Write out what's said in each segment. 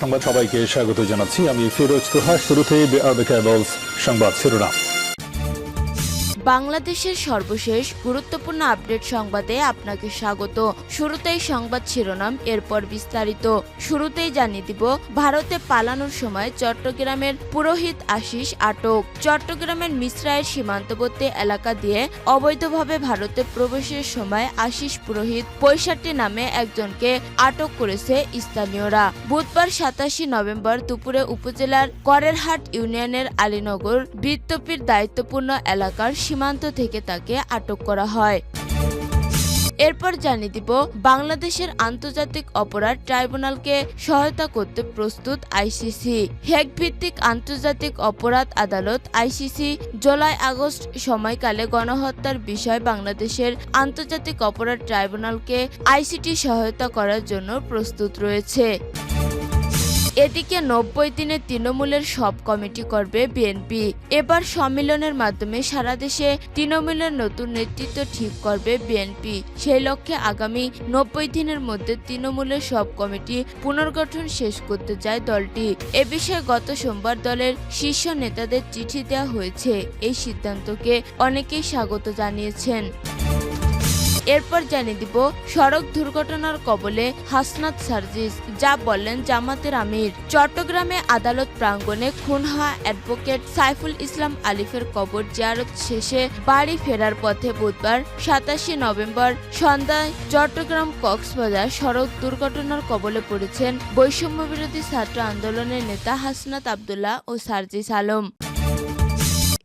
সংবাদ সবাইকে স্বাগত জানাচ্ছি। আমি ফিরোজ তোহা। শুরুতেই সংবাদ শিরোনাম। বাংলাদেশের সর্বশেষ গুরুত্বপূর্ণ আপডেট সংবাদে আপনাকে স্বাগত। শুরুতেই সংবাদ শিরোনাম, এরপর বিস্তারিত। শুরুতেই জানিয়ে দিব, ভারতে পালানোর সময় চট্টগ্রামের পুরোহিত আশিস আটক। চট্টগ্রামের মিশ্রায়ের সীমান্তবর্তী এলাকা দিয়ে অবৈধভাবে ভারতে প্রবেশের সময় আশিস পুরোহিত ৬৫ নামে একজনকে আটক করেছে স্থানীয়রা। বুধবার ২৭ নভেম্বর দুপুরে উপজেলার করেরহাট ইউনিয়নের আলীনগর বৃত্তপির দায়িত্বপূর্ণ এলাকার সীমান্ত থেকে তাকে আটক করা হয়। এরপর জানিয়ে দিব, বাংলাদেশের আন্তর্জাতিক অপরাধ ট্রাইব্যুনালকে সহায়তা করতে প্রস্তুত আইসিসি। হেগ ভিত্তিক আন্তর্জাতিক অপরাধ আদালত আইসিসি জুলাই-আগস্ট সময়কালে গণহত্যার বিষয়ে বাংলাদেশের আন্তর্জাতিক অপরাধ ট্রাইব্যুনালকে আইসিটি সহায়তা করার জন্য প্রস্তুত রয়েছে। এদিকে ৯০ দিনে তৃণমূলের সব কমিটি করবে বিএনপি। এবার সম্মেলনের মাধ্যমে সারা দেশে তৃণমূলের নতুন নেতৃত্ব ঠিক করবে বিএনপি। সেই লক্ষ্যে আগামী ৯০ দিনের মধ্যে তৃণমূলের সব কমিটি পুনর্গঠন শেষ করতে চায় দলটি। এ বিষয়ে গত সোমবার দলের শীর্ষ নেতাদের চিঠি দেওয়া হয়েছে। এই সিদ্ধান্তকে অনেকেই স্বাগত জানিয়েছেন। এরপর জানিয়ে দিব, সড়ক দুর্ঘটনার কবলে হাসনাত সার্জিস, যা বললেন জামাতের আমির। চট্টগ্রামে আদালত প্রাঙ্গণে খুন হওয়া অ্যাডভোকেট সাইফুল ইসলাম আলিফের কবর জিয়ারত শেষে বাড়ি ফেরার পথে বুধবার ২৭ নভেম্বর সন্ধ্যায় চট্টগ্রাম কক্সবাজার সড়ক দুর্ঘটনার কবলে পড়েছেন বৈষম্যবিরোধী ছাত্র আন্দোলনের নেতা হাসনাত আবদুল্লাহ ও সার্জিস আলম।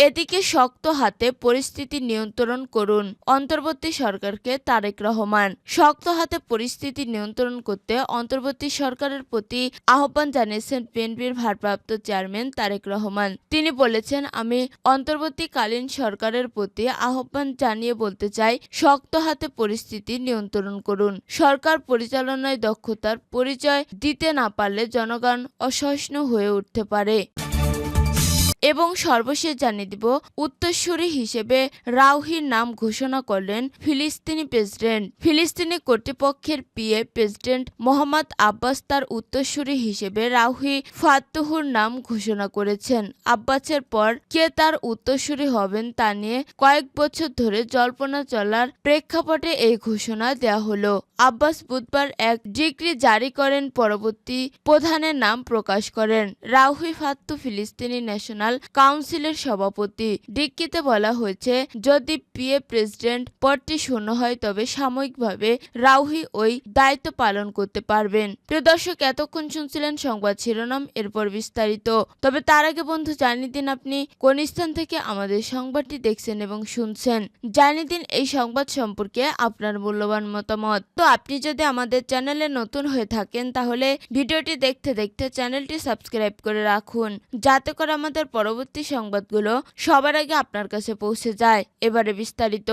এদিকে শক্ত হাতে পরিস্থিতি নিয়ন্ত্রণ করুন অন্তর্বর্তী সরকারকে তারেক রহমান। শক্ত হাতে পরিস্থিতি নিয়ন্ত্রণ করতে অন্তর্বর্তী সরকারের প্রতি আহ্বান জানিয়েছেন বিএনপির ভারপ্রাপ্ত চেয়ারম্যান তারেক রহমান। তিনি বলেছেন, আমি অন্তর্বর্তীকালীন সরকারের প্রতি আহ্বান জানিয়ে বলতে চাই, শক্ত হাতে পরিস্থিতি নিয়ন্ত্রণ করুন। সরকার পরিচালনায় দক্ষতার পরিচয় দিতে না পারলে জনগণ অসহিষ্ণু হয়ে উঠতে পারে। এবং সর্বশেষ জানিয়ে দিব, উত্তরসূরি হিসেবে রাউহির নাম ঘোষণা করলেন ফিলিস্তিনি প্রেসিডেন্ট। ফিলিস্তিনি কর্তৃপক্ষের পিএ প্রেসিডেন্ট মোহাম্মদ আব্বাস তার উত্তরসূরি হিসেবে রাউহি ফাত্তুহুর নাম ঘোষণা করেছেন। আব্বাসের পর কে তার উত্তরসূরি হবেন তা নিয়ে কয়েক বছর ধরে জল্পনা চলার প্রেক্ষাপটে এই ঘোষণা দেওয়া হলো। আব্বাস বুধবার এক ডিক্রি জারি করেন, পরবর্তী প্রধানের নাম প্রকাশ করেন রাউহি ফাত্তু, ফিলিস্তিনি ন্যাশনাল কাউন্সিলের সভাপতি। ডিক্রিতে বলা হয়েছে, যদি পিএ প্রেসিডেন্ট পদটি শূন্য হয় তবে সাময়িকভাবে রাউহি ওই দায়িত্ব পালন করতে পারবেন। প্রিয় দর্শক, এতক্ষণ শুনছিলেন সংবাদ শিরোনাম, এরপর বিস্তারিত। তবে তার আগে বন্ধু জানিয়ে দিন, আপনি কোন স্থান থেকে আমাদের সংবাদটি দেখছেন এবং শুনছেন। জানিয়ে দিন এই সংবাদ সম্পর্কে আপনার মূল্যবান মতামত। তো আপনি যদি আমাদের চ্যানেলে নতুন হয়ে থাকেন তাহলে ভিডিওটি দেখতে দেখতে চ্যানেলটি সাবস্ক্রাইব করে রাখুন, যাতে করে আমাদের পরবর্তী সংবাদগুলো সবার আগে আপনার কাছে পৌঁছে যায়। এবারে বিস্তারিত।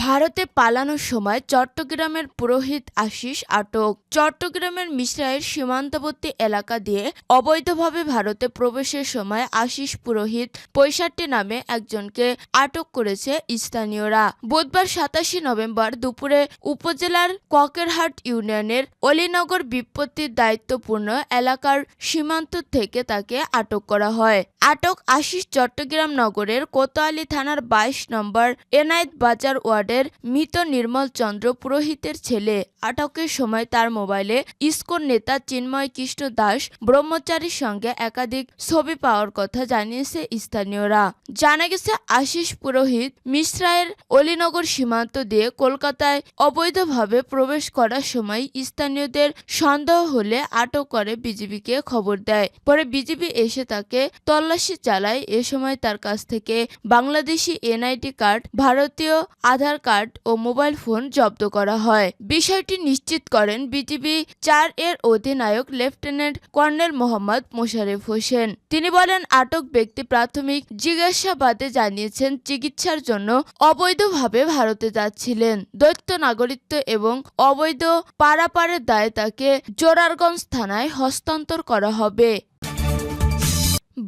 ভারতে পালানোর সময় চট্টগ্রামের পুরোহিত আশিস আটক। চট্টগ্রামের মিশ্রায়ের সীমান্তবর্তী এলাকা দিয়ে অবৈধভাবে ভারতে প্রবেশের সময় আশিস পুরোহিত ৬৫ নামে একজনকে আটক করেছে স্থানীয়রা। বুধবার ২৭ নভেম্বর দুপুরে উপজেলার ককেরহাট ইউনিয়নের অলীনগর বিপত্তির দায়িত্বপূর্ণ এলাকার সীমান্ত থেকে তাকে আটক করা হয়। আটক আশিস চট্টগ্রাম নগরের কোতোয়ালি থানার ২২ নম্বর এনায়েত বাজার ওয়ার্ডের মৃত নির্মল চন্দ্র পুরোহিতের ছেলে। আটকের সময় তার মোবাইলে ইসকন নেতা চিন্ময় কৃষ্ণ দাস ব্রহ্মচারীর সঙ্গে একাধিক ছবি পাওয়ার কথা জানিয়েছে স্থানীয়রা। জানা গেছে, আশিস পুরোহিত মিশ্রায়ের অলীনগর সীমান্ত দিয়ে কলকাতায় অবৈধভাবে প্রবেশ করার সময় স্থানীয়দের সন্দেহ হলে আটক করে বিজিবিকে খবর দেয়। পরে বিজিবি এসে তাকে তল্লাশি চালায়। এ সময় তার কাছ থেকে বাংলাদেশি এনআইডি কার্ড, ভারতীয় আধার কার্ড ও মোবাইল ফোন জব্দ করা হয়। বিষয়টি নিশ্চিত করেন বিজিবি ৪ এর অধিনায়ক লেফটেন্যান্ট কর্নেল মোহাম্মদ মোশারেফ হোসেন। তিনি বলেন, আটক ব্যক্তি প্রাথমিক জিজ্ঞাসাবাদে জানিয়েছেন চিকিৎসার জন্য অবৈধভাবে ভারতে যাচ্ছিলেন। দ্বৈত নাগরিকত্ব এবং অবৈধ পারাপারের দায়ে তাকে জোরারগঞ্জ থানায় হস্তান্তর করা হবে।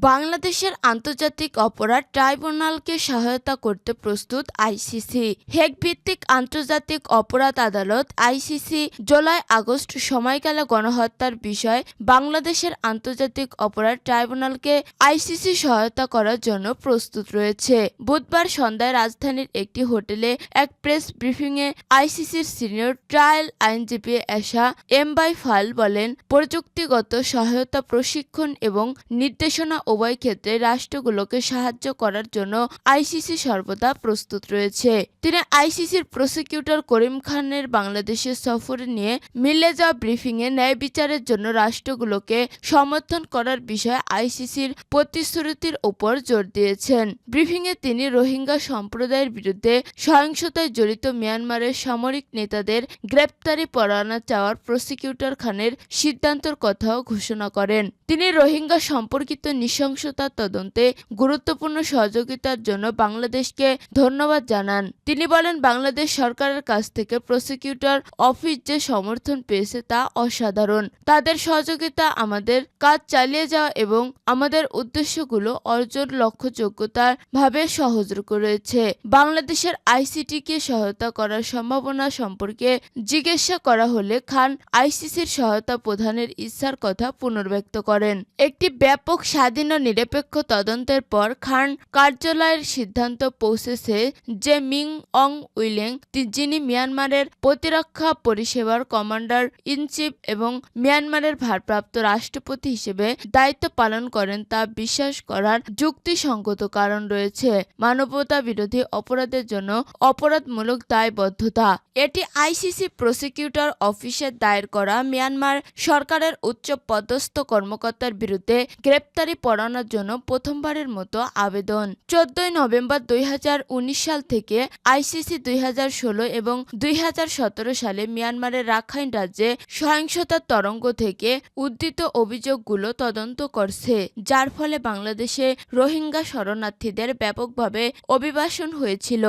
বাংলাদেশের আন্তর্জাতিক অপরাধ ট্রাইব্যুনালকে সহায়তা করতে প্রস্তুত আইসিসি। হেগ ভিত্তিক আন্তর্জাতিক অপরাধ আদালত আইসিসি জুলাই-আগস্ট সময়কালে গণহত্যার বিষয়ে বাংলাদেশের আন্তর্জাতিক অপরাধ ট্রাইব্যুনালকে আইসিসি সহায়তা করার জন্য প্রস্তুত রয়েছে। বুধবার সন্ধ্যায় রাজধানীর একটি হোটেলে এক প্রেস ব্রিফিংয়ে আইসিসির সিনিয়র ট্রায়াল আইনজীবী এশা এমবাইফাল বলেন, প্রযুক্তিগত সহায়তা, প্রশিক্ষণ এবং নির্দেশনা উভয় ক্ষেত্রে রাষ্ট্রগুলোকে সাহায্য করার জন্য আইসিসি সর্বদা প্রস্তুত রয়েছে। তিনি আইসিসির প্রসিকিউটর করিম খানের বাংলাদেশের সফরে নিয়ে মিলে যাওয়া ব্রিফিংয়ে ন্যায় বিচারের জন্য রাষ্ট্রগুলোকে সমর্থন করার বিষয়ে আইসিসির প্রতিশ্রুতির উপর জোর দিয়েছেন। ব্রিফিংয়ে তিনি রোহিঙ্গা সম্প্রদায়ের বিরুদ্ধে সহিংসতায় জড়িত মিয়ানমারের সামরিক নেতাদের গ্রেপ্তারি পরোয়ানা চাওয়ার প্রসিকিউটর খানের সিদ্ধান্তের কথাও ঘোষণা করেন। তিনি রোহিঙ্গা সম্পর্কিত নৃশংসতা তদন্তে গুরুত্বপূর্ণ সহযোগিতার জন্য বাংলাদেশকে ধন্যবাদ জানান। তিনি বলেন, বাংলাদেশ সরকারের কাছ থেকে প্রসিকিউটর অফিস যে সমর্থন পেয়েছে তা অসাধারণ। তাদের সহযোগিতা আমাদের কাজ চালিয়ে যাওয়া এবং আমাদের উদ্দেশ্যগুলো অর্জন লক্ষ্যযোগ্যতার ভাবে সহজ করেছে। বাংলাদেশের আইসিটিকে সহায়তা করার সম্ভাবনা সম্পর্কে জিজ্ঞাসা করা হলে খান আইসিসির সহায়তা প্রদানের ইচ্ছার কথা পুনর্ব্যক্ত করেন। একটি ব্যাপক, স্বাধীন ও নিরপেক্ষ তদন্তের পর খান কার্যালয়ের সিদ্ধান্ত পৌঁছেছে যে মিং অং উইলেং, যিনি মিয়ানমারের প্রতিরক্ষা পরিষেবার কমান্ডার ইন চিফ এবং মিয়ানমারের ভারপ্রাপ্ত রাষ্ট্রপতি হিসেবে দায়িত্ব পালন করেন, তা বিশ্বাস করার যুক্তিসঙ্গত কারণ রয়েছে। মানবতা বিরোধী অপরাধের জন্য অপরাধমূলক দায়বদ্ধতা। এটি আইসিসি প্রসিকিউটর অফিসের দায়ের করা মিয়ানমার সরকারের উচ্চ পদস্থ কর্মকর্তার বিরুদ্ধে গ্রেপ্তারি পরোয়ানার জন্য প্রথমবারের মতো আবেদন। 14 নভেম্বর 2019 সাল থেকে আইসিসি 2016 এবং 2017 সালে মিয়ানমারের রাখাইন রাজ্যে সহিংসতার তরঙ্গ থেকে উদ্ধৃত অভিযোগগুলো তদন্ত করছে, যার ফলে বাংলাদেশে রোহিঙ্গা শরণার্থীদের ব্যাপকভাবে অভিবাসন হয়েছিল।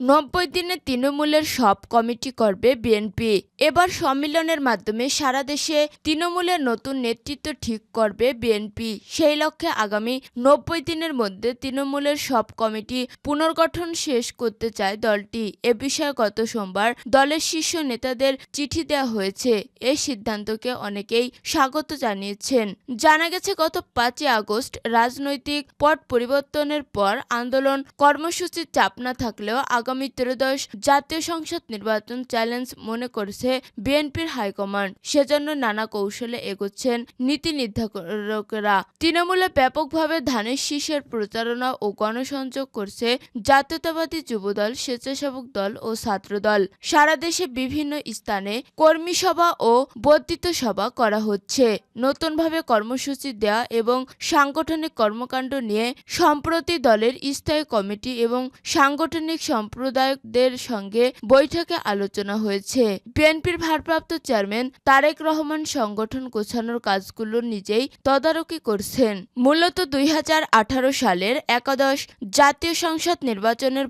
90 দিনে তৃণমূলের সব কমিটি করবে বিএনপি। এবার সম্মেলনের মাধ্যমে সারা দেশে তৃণমূলের নতুন নেতৃত্ব ঠিক করবে বিএনপি। সেই লক্ষ্যে আগামী 90 দিনের মধ্যে তৃণমূলের সব কমিটি পুনর্গঠন শেষ করতে চায় দলটি। এ বিষয়ে গত সোমবার দলের শীর্ষ নেতাদের চিঠি দেওয়া হয়েছে। এই সিদ্ধান্তকে অনেকেই স্বাগত জানিয়েছেন। জানা গেছে, গত 5 আগস্ট রাজনৈতিক পট পরিবর্তনের পর আন্দোলন কর্মসূচির চাপ না থাকলেও আগামী ত্রয়োদশ জাতীয় সংসদ নির্বাচন চ্যালেঞ্জ মনে করছে বিএনপির হাইকমান্ড। সেজন্য নানা কৌশলে এগোচ্ছেন নীতি নির্ধারকেরা। তৃণমূলে ব্যাপকভাবে ধানের শীষের প্রচারণা ও গণসংযোগ করছে জাতীয়তাবাদী যুবদল, স্বেচ্ছাসেবক দল ও ছাত্রদল। সারা দেশে বিভিন্ন স্থানে কর্মী সভা ও বর্ধিত সভা করা হচ্ছে। নতুনভাবে কর্মসূচি দেওয়া এবং সাংগঠনিক কর্মকাণ্ড নিয়ে সম্প্রতি দলের স্থায়ী কমিটি এবং সাংগঠনিক সম্প্রদায়কদের সঙ্গে বৈঠকে আলোচনা হয়েছে। বিএনপির ভারপ্রাপ্ত চেয়ারম্যান তারেক রহমান সংগঠন গোছানোর কাজগুলো নিজেই তদারকি করছেন। মূলত 2018 সালের একাদশ জাতীয় সংসদ নির্বাচনের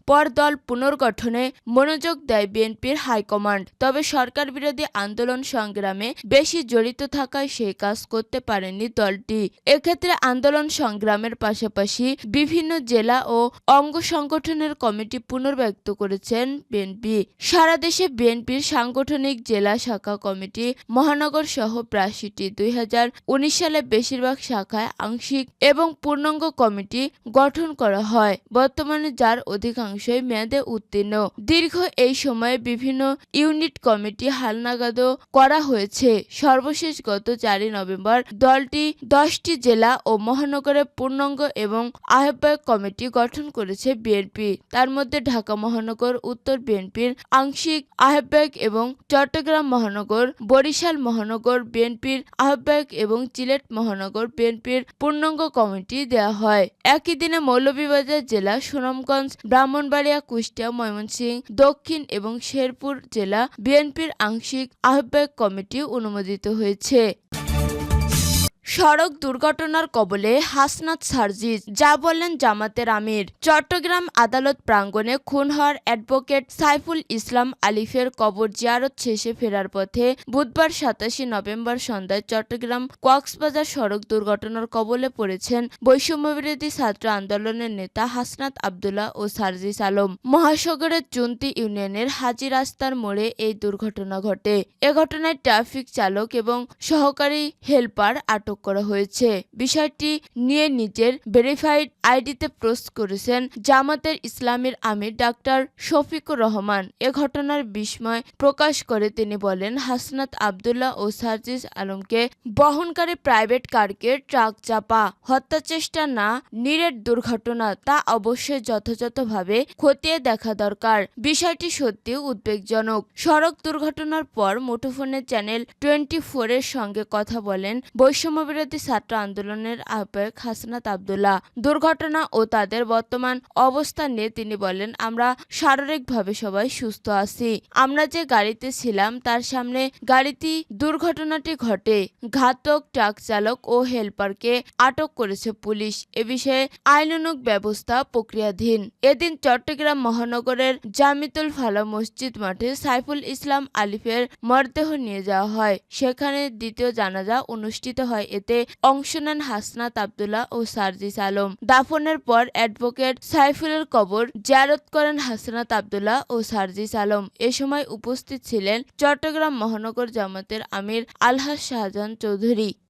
পর দল পুনর্গঠনে মনোযোগ দেয় বিএনপির হাইকমান্ড। তবে সরকার বিরোধী আন্দোলন সংগ্রামে বেশি জড়িত থাকায় সেই কাজ করতে পারেনি দলটি। এক্ষেত্রে আন্দোলন সংগ্রামের পাশাপাশি বিভিন্ন জেলা ও অঙ্গ সংগঠনের কমিটি পুনর্ব্যক্ত করেছেন বিএনপি। সারা দেশে বিএনপির সাংগঠনিক জেলা শাখা কমিটি, মহানগর সহ 82টি 2019 সালে বেশিরভাগ শাখায় আংশিক এবং পূর্ণাঙ্গ কমিটি গঠন করা হয়, বর্তমানে যার অধিকাংশই মেয়াদে উত্তীর্ণ। দীর্ঘ এই সময়ে বিভিন্ন ইউনিট কমিটি হালনাগাদও করা হয়েছে। সর্বশেষ গত 4 নভেম্বর দলটি 10টি জেলা ও মহানগরের পূর্ণাঙ্গ এবং আহ্বায়ক কমিটি গঠন করেছে বিএনপি। তার মধ্যে ঢাকা মহানগর উত্তর বিএনপির আংশিক আহ্বায়ক এবং চট্টগ্রাম মহানগর, বরিশাল মহানগর বিএনপির আহ্বায়ক এবং সিলেট মহানগর বিএনপির পূর্ণাঙ্গ কমিটি দেওয়া হয়। একই দিনে মৌলভীবাজার জেলা, সুনামগঞ্জ, ব্রাহ্মণবাড়িয়া, কুষ্টিয়া, ময়মনসিংহ দক্ষিণ এবং শেরপুর জেলা বিএনপির আংশিক আহ্বায়ক কমিটি অনুমোদিত হয়েছে। সড়ক দুর্ঘটনার কবলে হাসনাত সার্জিস, যা বললেন জামাতের আমির। চট্টগ্রাম আদালত প্রাঙ্গণে খুন হওয়ার অ্যাডভোকেট সাইফুল ইসলাম আলিফের কবর জিয়ারত শেষে ফেরার পথে বুধবার ২৭ নভেম্বর সন্ধ্যায় চট্টগ্রাম কক্সবাজার সড়ক দুর্ঘটনার কবলে পড়েছেন বৈষম্যবিরোধী ছাত্র আন্দোলনের নেতা হাসনাত আবদুল্লাহ ও সার্জিস আলম। মহাসাগরের চুন্তি ইউনিয়নের হাজী রাস্তার মোড়ে এই দুর্ঘটনা ঘটে। এ ঘটনায় ট্রাফিক চালক এবং সহকারী হেলপার আটক করা হয়েছে। বিষয়টি নিয়ে নিজের ভেরিফাইড আইডিতে পোস্ট করেছেন জামাতের ইসলামীর আমির ডাক্তার শফিকুর রহমান। এ ঘটনার বিস্ময় প্রকাশ করে তিনি বলেন, হাসনাত আবদুল্লাহ ও সার্জিস আলমকে বহনকারী প্রাইভেট কারকে ট্রাক চাপা হত্যাচেষ্টা না নিরেট দুর্ঘটনা, তা অবশ্যই যথাযথভাবে খতিয়ে দেখা দরকার। বিষয়টি সত্যি উদ্বেগজনক। সড়ক দুর্ঘটনার পর মুঠোফোনে চ্যানেল 24 এর সঙ্গে কথা বলেন বৈষম্যবিরোধী ছাত্র আন্দোলনের আহ্বায়ক হাসনাত আবদুল্লাহ। দুর্ঘটনা ও তাদের বর্তমান অবস্থা নিয়ে তিনি বলেন, আমরা শারীরিকভাবে সবাই সুস্থ আছি। আমরা যে গাড়িতে ছিলাম তার সামনে গাড়িটি দুর্ঘটনাটি ঘটে। ঘাতক ট্রাক চালক ও হেলপারকে আটক করেছে পুলিশ। এ বিষয়ে আইনানুগ ব্যবস্থা প্রক্রিয়াধীন। এদিন চট্টগ্রাম মহানগরের জামিতুল ফালাহ মসজিদ মাঠে সাইফুল ইসলাম আলিফের মরদেহ নিয়ে যাওয়া হয়। সেখানে দ্বিতীয় জানাজা অনুষ্ঠিত হয়। এতে অংশ নেন হাসনাত আবদুল্লাহ ও সার্জিস আলম। দাফনের পর অ্যাডভোকেট সাইফুলের কবর জিয়ারত করেন হাসনাত আবদুল্লাহ ও সার্জিস আলম। এ সময় উপস্থিত ছিলেন চট্টগ্রাম মহানগর জামাতের আমির আলহাজ শাহজাহান চৌধুরী।